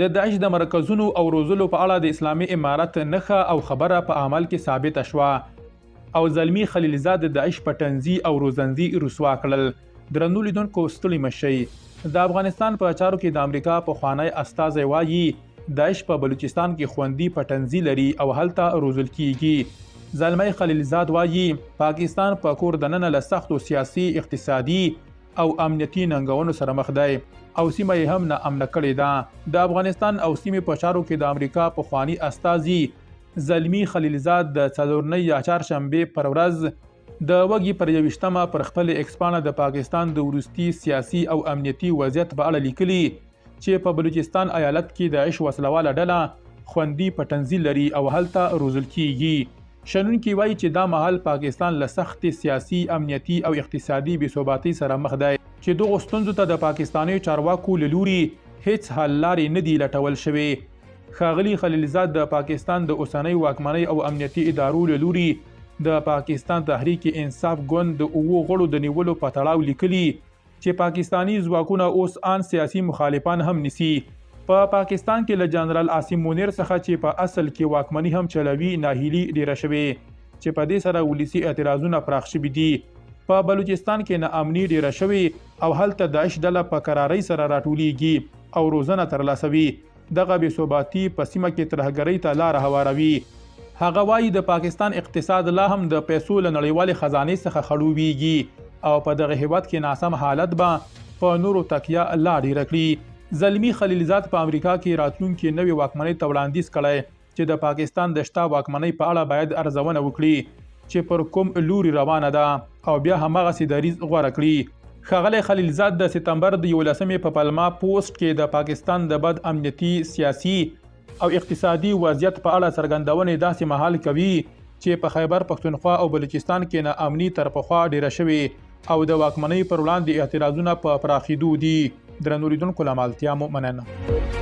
د داعش د مرکزونو او روزلو په اړه د اسلامي امارت نښه او خبره په عمل کې ثابته شوه او زلمی خلیلزاد د داعش په تنزي او روزنزي رسوا کړل. درنو لیدونکو ستړي مشئ. د افغانستان په چارو کې د امریکا پخوانی استازی وایي داعش په بلوچستان کې خوندي پټنځي لري او هلته روزل کیږي. زلمی خلیلزاد وایي پاکستان په کور دننه له سختو سیاسي، اقتصادي او امنیتي ننګونو سره مخ دی او سیمه یې هم ناامنه کړې ده. د افغانستان او سیمې په چارو کې د امریکا پخوانی استازي زلمی خلیلزاد د څلورنۍ یا چهارشنبې پر ورځ د وږي پر 21مه پر خپل ایکس پاڼه د پاکستان د وروستي سیاسي او امنیتي وضعیت په اړه لیکلي چې په بلوچستان ایالت کې د داعش وسلواله ډله خوندي پټنځي لري او هلته روزل کیږي. شنونکي وایي چې دا مهال پاکستان له سختې سیاسي، امنیتي او اقتصادي بېثباتۍ سره مخ دی چې دغو ستونزو ته د پاکستاني چارواکو له لوري هیڅ حل لارې نه دي لټول شوې. ښاغلي خلیلزاد د پاکستان د اوسنۍ واکمنۍ او امنیتي ادارو له لوري د پاکستان تحریک انصاف ګوند د 7 غړو د نیولو په تړاو لیکلي چې پاکستاني ځواکونه اوس ان سیاسي مخالفان هم نیسي. په پاکستان کې له جنرال عاصم منیر څخه چې په اصل کې واکمني هم چلوي ناهیلي ډیره شوې چې په دې سره ولسي اعتراضونه پراخ شوي دي. په بلوچستان کې ناامني ډیره شوې او هلته داعش ډله په قرارۍ سره راټولیږي او روزنه ترلاسوي. دغه بېثباتي په سیمه کې ترهګرۍ ته لاره هواروي. هغه وایي د پاکستان اقتصاد لا هم د پیسو له نړیوالې خزانې څخه خړوبېږي او په دغه هیواد کې ناسم حالت به په نورو تکیه لا ډیره کړي. زلمی خلیلزاد په امریکا کې راتلونکي نوې واکمنۍ ته وړاندیز کړی چې د پاکستان د شته واکمنۍ په اړه باید ارزونه وکړي چې پر کوم لوري روانه ده او بیا هماغسې دریځ غوره کړي. ښاغلی خلیلزاد د سپتمبر د 11مې په پلمه پوسټ کې د پاکستان د بد امنیتي، سیاسي او اقتصادي وضعیت په اړه څرګندونې داسې مهال کوي چې په خیبر پښتونخوا او بلوچستان کې ناامني تر پخوا ډیره شوې او د واکمنۍ پر وړاندې اعتراضونه په پراخېدو دي. درنو لیدونکو له ملتیا مو مننه.